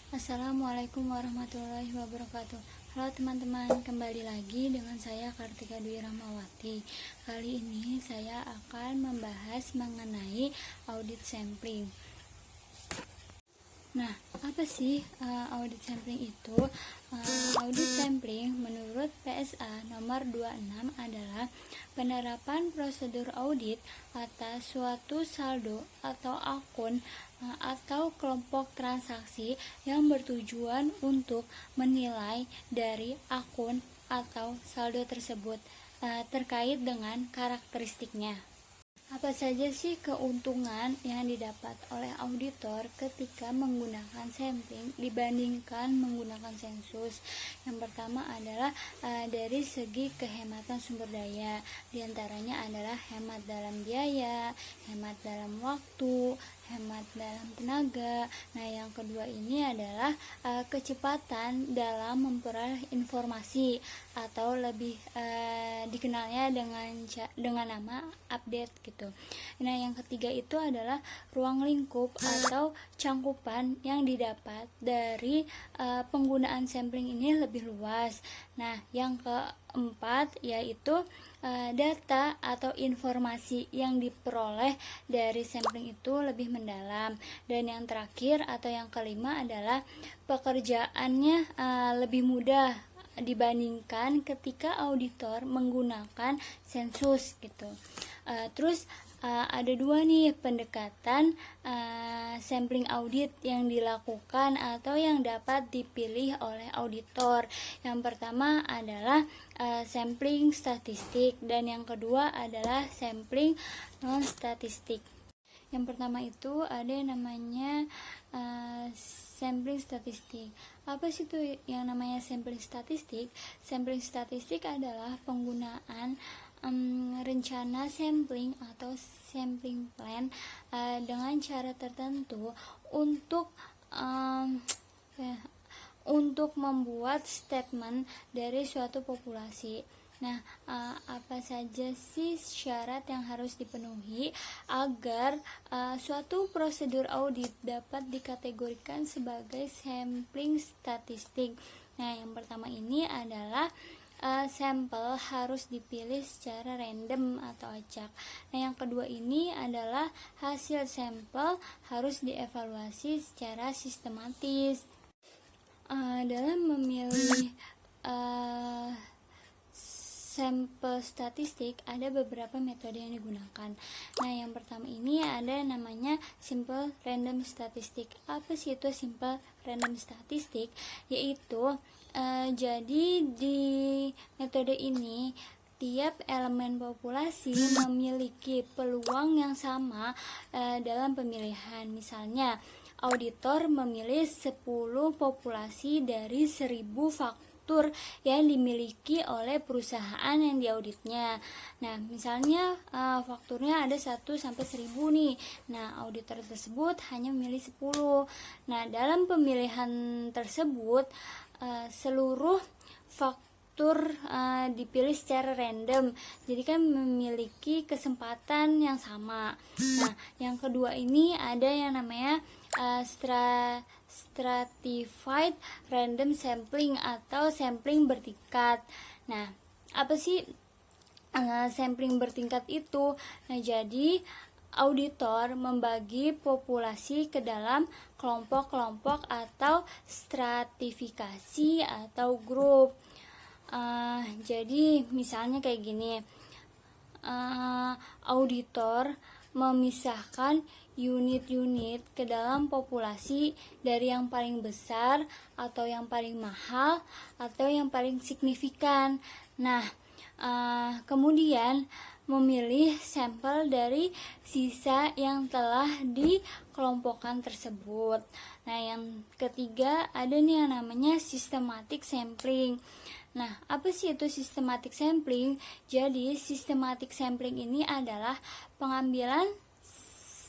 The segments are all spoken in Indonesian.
Assalamualaikum warahmatullahi wabarakatuh. Halo teman-teman, kembali lagi dengan saya Kartika Dwi Rahmawati. Kali ini saya akan membahas mengenai audit sampling. Nah, apa sih audit sampling itu? Audit sampling menurut PSA nomor 26 adalah penerapan prosedur audit atas suatu saldo atau akun atau kelompok transaksi yang bertujuan untuk menilai dari akun atau saldo tersebut terkait dengan karakteristiknya. Apa saja sih keuntungan yang didapat oleh auditor ketika menggunakan sampling dibandingkan menggunakan sensus? Yang pertama adalah dari segi kehematan sumber daya. Di antaranya adalah hemat dalam biaya, hemat dalam waktu, hemat dalam tenaga. Nah, yang kedua ini adalah kecepatan dalam memperoleh informasi atau lebih dikenalnya dengan nama update gitu. Nah, yang ketiga itu adalah ruang lingkup atau cangkupan yang didapat dari penggunaan sampling ini lebih luas. Nah, yang keempat yaitu data atau informasi yang diperoleh dari sampling itu lebih mendalam. Dan yang terakhir atau yang kelima adalah pekerjaannya lebih mudah dibandingkan ketika auditor menggunakan sensus gitu. Terus ada dua nih pendekatan sampling audit yang dilakukan atau yang dapat dipilih oleh auditor. Yang pertama adalah sampling statistik dan yang kedua adalah sampling non statistik. Yang pertama itu ada yang namanya sampling statistik. Apa sih itu yang namanya sampling statistik? Sampling statistik adalah penggunaan rencana sampling atau sampling plan dengan cara tertentu untuk membuat statement dari suatu populasi. Nah, apa saja sih syarat yang harus dipenuhi agar suatu prosedur audit dapat dikategorikan sebagai sampling statistik? Nah, yang pertama ini adalah sampel harus dipilih secara random atau acak. Nah, yang kedua ini adalah hasil sampel harus dievaluasi secara sistematis. Dalam memilih sampel statistik ada beberapa metode yang digunakan. Nah, yang pertama ini ada namanya simple random statistik. Apa sih itu simple random statistik? Yaitu jadi di metode ini tiap elemen populasi memiliki peluang yang sama dalam pemilihan. Misalnya, auditor memilih 10 populasi dari 1000 faktor yang dimiliki oleh perusahaan yang diauditnya. Nah, misalnya fakturnya ada 1 sampai 1000 nih. Nah, auditor tersebut hanya memilih 10. Nah, dalam pemilihan tersebut seluruh faktur dipilih secara random. Jadi kan memiliki kesempatan yang sama. Nah, yang kedua ini ada yang namanya stratified random sampling atau sampling bertingkat. Nah, apa sih sampling bertingkat itu? Nah, jadi auditor membagi populasi ke dalam kelompok-kelompok atau stratifikasi atau grup. Jadi misalnya kayak gini, auditor memisahkan unit-unit ke dalam populasi dari yang paling besar atau yang paling mahal atau yang paling signifikan. Nah, kemudian memilih sampel dari sisa yang telah dikelompokkan tersebut. Nah, yang ketiga ada nih yang namanya systematic sampling. Nah, apa sih itu systematic sampling? Jadi, systematic sampling ini adalah pengambilan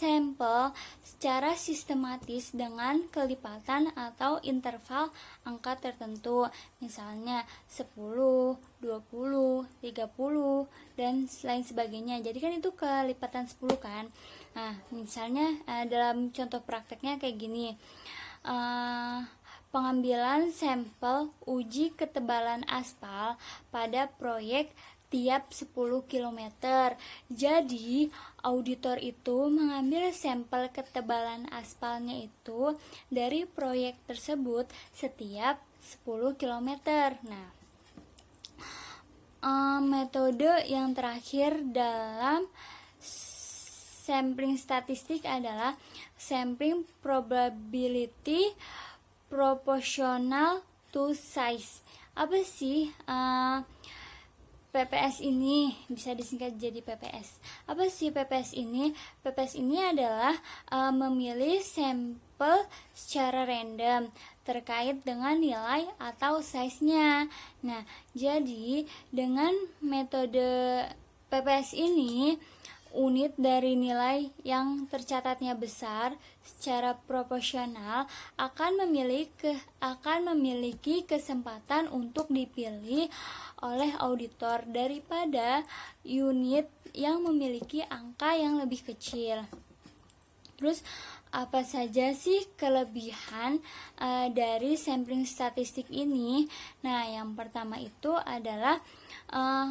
sampel secara sistematis dengan kelipatan atau interval angka tertentu, misalnya 10, 20, 30, dan lain sebagainya. Jadi kan itu kelipatan 10 kan. Nah, misalnya dalam contoh prakteknya kayak gini. pengambilan sampel uji ketebalan aspal pada proyek tiap 10 km. Jadi, auditor itu mengambil sampel ketebalan aspalnya itu dari proyek tersebut setiap 10 km. Nah, metode yang terakhir dalam sampling statistik adalah sampling probability proportional to size. Apa sih PPS ini? Bisa disingkat jadi PPS. Apa sih PPS ini? PPS ini adalah memilih sampel secara random terkait dengan nilai atau size-nya. Nah, jadi dengan metode PPS ini, unit dari nilai yang tercatatnya besar secara proporsional akan memiliki kesempatan untuk dipilih oleh auditor daripada unit yang memiliki angka yang lebih kecil. Terus apa saja sih kelebihan dari sampling statistik ini? Nah, yang pertama itu adalah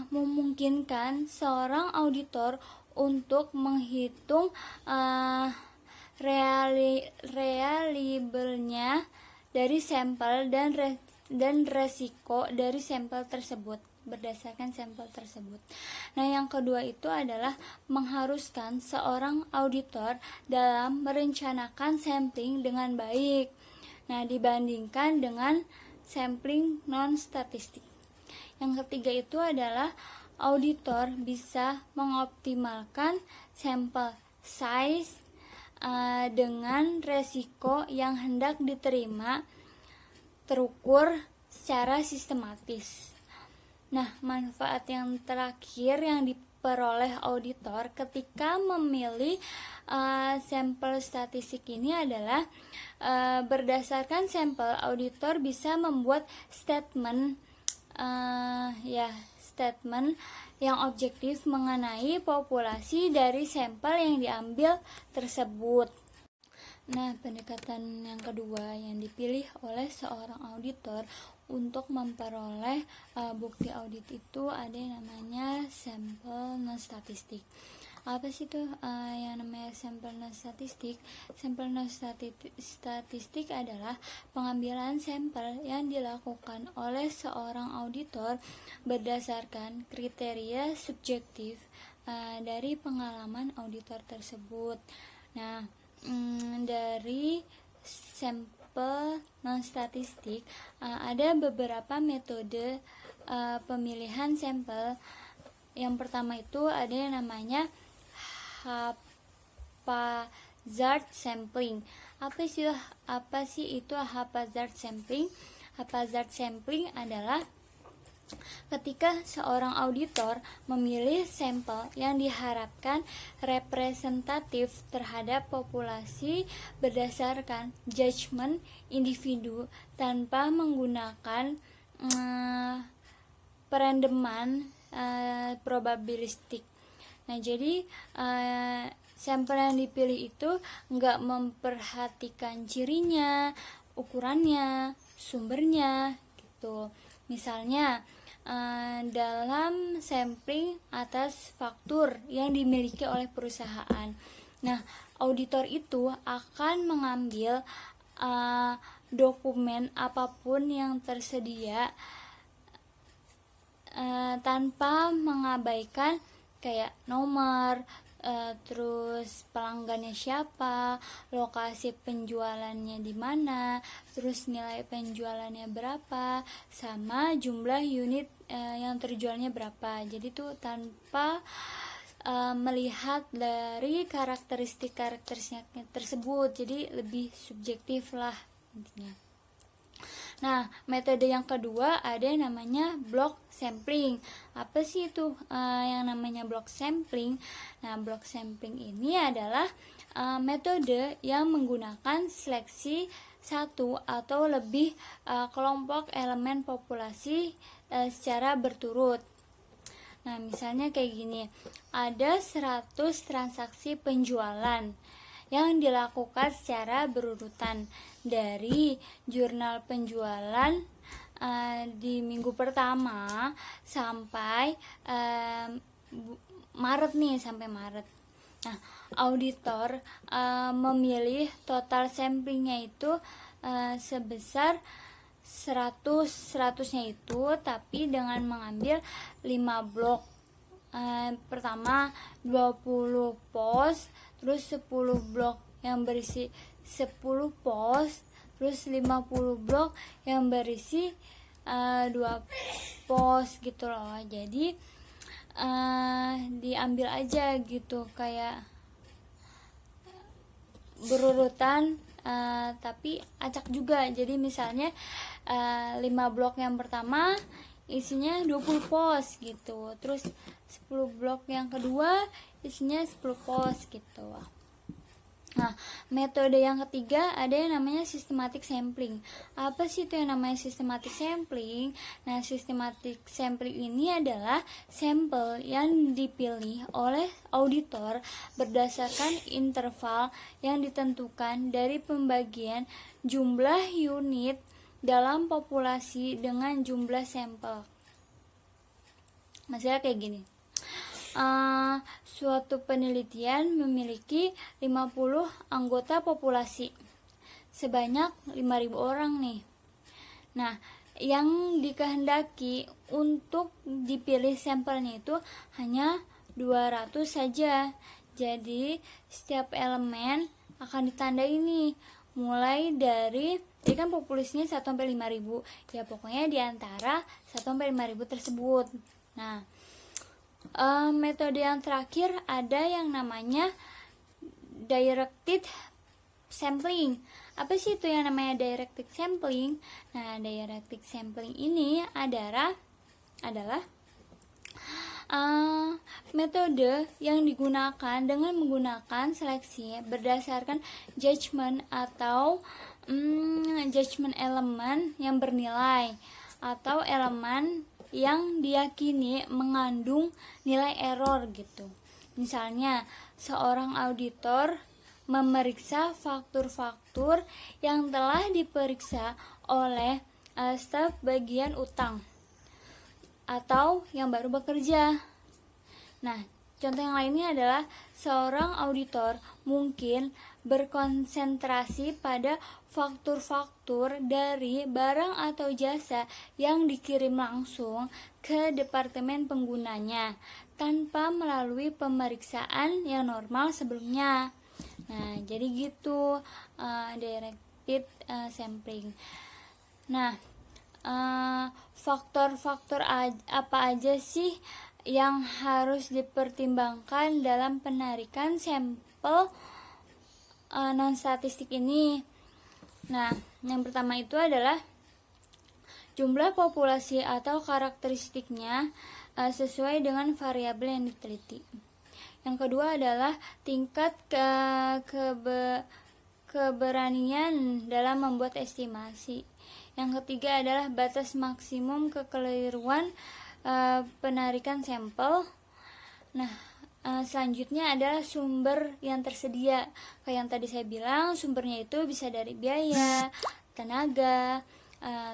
memungkinkan seorang auditor untuk menghitung reliabelnya dari sampel dan resiko dari sampel tersebut berdasarkan sampel tersebut. Nah, yang kedua itu adalah mengharuskan seorang auditor dalam merencanakan sampling dengan baik. Nah, dibandingkan dengan sampling non-statistik. Yang ketiga itu adalah auditor bisa mengoptimalkan sampel size dengan resiko yang hendak diterima terukur secara sistematis. Nah, manfaat yang terakhir yang diperoleh auditor ketika memilih sampel statistik ini adalah berdasarkan sampel, auditor bisa membuat statement yang objektif mengenai populasi dari sampel yang diambil tersebut. Nah, pendekatan yang kedua yang dipilih oleh seorang auditor untuk memperoleh bukti audit itu ada yang namanya sampel non-statistik. Apa sih itu yang namanya sampel non-statistik? Sampel non-statistik adalah pengambilan sampel yang dilakukan oleh seorang auditor berdasarkan kriteria subjektif dari pengalaman auditor tersebut. Nah, dari sampel non-statistik ada beberapa metode pemilihan sampel. Yang pertama itu ada yang namanya haphazard sampling. Apa sih itu haphazard sampling? Haphazard sampling adalah ketika seorang auditor memilih sampel yang diharapkan representatif terhadap populasi berdasarkan judgement individu tanpa menggunakan perendaman probabilistik. Nah, jadi sampel yang dipilih itu nggak memperhatikan cirinya, ukurannya, sumbernya, gitu. Misalnya dalam sampling atas faktur yang dimiliki oleh perusahaan. Nah, auditor itu akan mengambil dokumen apapun yang tersedia tanpa mengabaikan kayak nomor, terus pelanggannya siapa, lokasi penjualannya di mana, terus nilai penjualannya berapa, sama jumlah unit yang terjualnya berapa. Jadi tuh tanpa melihat dari karakteristiknya tersebut, jadi lebih subjektif lah intinya. Nah, metode yang kedua ada yang namanya block sampling. Apa sih itu yang namanya block sampling? Nah, block sampling ini adalah metode yang menggunakan seleksi satu atau lebih kelompok elemen populasi secara berturut. Nah, misalnya kayak gini. Ada 100 transaksi penjualan yang dilakukan secara berurutan dari jurnal penjualan di minggu pertama sampai Maret nih, sampai Maret. Nah, auditor memilih total samplingnya itu sebesar 100-nya itu, tapi dengan mengambil 5 blok. Pertama 20 pos, terus 10 blok yang berisi 10 pos, terus 50 blok yang berisi 2 pos gitu loh. Jadi diambil aja gitu, kayak berurutan tapi acak juga. Jadi misalnya 5 blok yang pertama isinya 20 pos gitu, terus 10 blok yang kedua isinya 10 pos gitu. Nah, metode yang ketiga ada yang namanya systematic sampling. Apa sih itu yang namanya systematic sampling? Nah, systematic sampling ini adalah sampel yang dipilih oleh auditor berdasarkan interval yang ditentukan dari pembagian jumlah unit dalam populasi dengan jumlah sampel. Maksudnya kayak gini. Suatu penelitian memiliki 50 anggota populasi sebanyak 5.000 orang nih. Nah, yang dikehendaki untuk dipilih sampelnya itu hanya 200 saja. Jadi setiap elemen akan ditandai nih, mulai dari jadi kan populasinya 1 sampai 5.000. Ya pokoknya di antara 1 sampai 5.000 tersebut. Nah, metode yang terakhir ada yang namanya directed sampling. Apa sih itu yang namanya directed sampling? Nah, directed sampling ini adalah metode yang digunakan dengan menggunakan seleksi berdasarkan judgment atau judgment elemen yang bernilai atau elemen yang diyakini mengandung nilai error gitu. Misalnya, seorang auditor memeriksa faktur-faktur yang telah diperiksa oleh staf bagian utang atau yang baru bekerja. Nah, contoh yang lainnya adalah seorang auditor mungkin berkonsentrasi pada faktur-faktur dari barang atau jasa yang dikirim langsung ke departemen penggunanya tanpa melalui pemeriksaan yang normal sebelumnya. Nah, jadi gitu directed sampling. Nah, faktor-faktor apa aja sih yang harus dipertimbangkan dalam penarikan sampel non-statistik ini? Nah, yang pertama itu adalah jumlah populasi atau karakteristiknya sesuai dengan variabel yang diteliti. Yang kedua adalah tingkat keberanian dalam membuat estimasi. Yang ketiga adalah batas maksimum kekeliruan penarikan sampel. Nah, selanjutnya adalah sumber yang tersedia. Kayak yang tadi saya bilang, sumbernya itu bisa dari biaya, tenaga,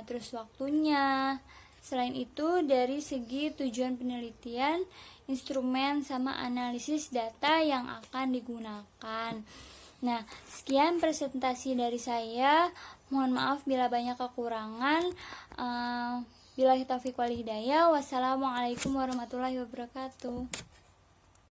terus waktunya. Selain itu, dari segi tujuan penelitian, instrumen, sama analisis data yang akan digunakan. Nah, sekian presentasi dari saya. Mohon maaf bila banyak kekurangan. Billahi taufiq wal hidayah. Wassalamualaikum warahmatullahi wabarakatuh.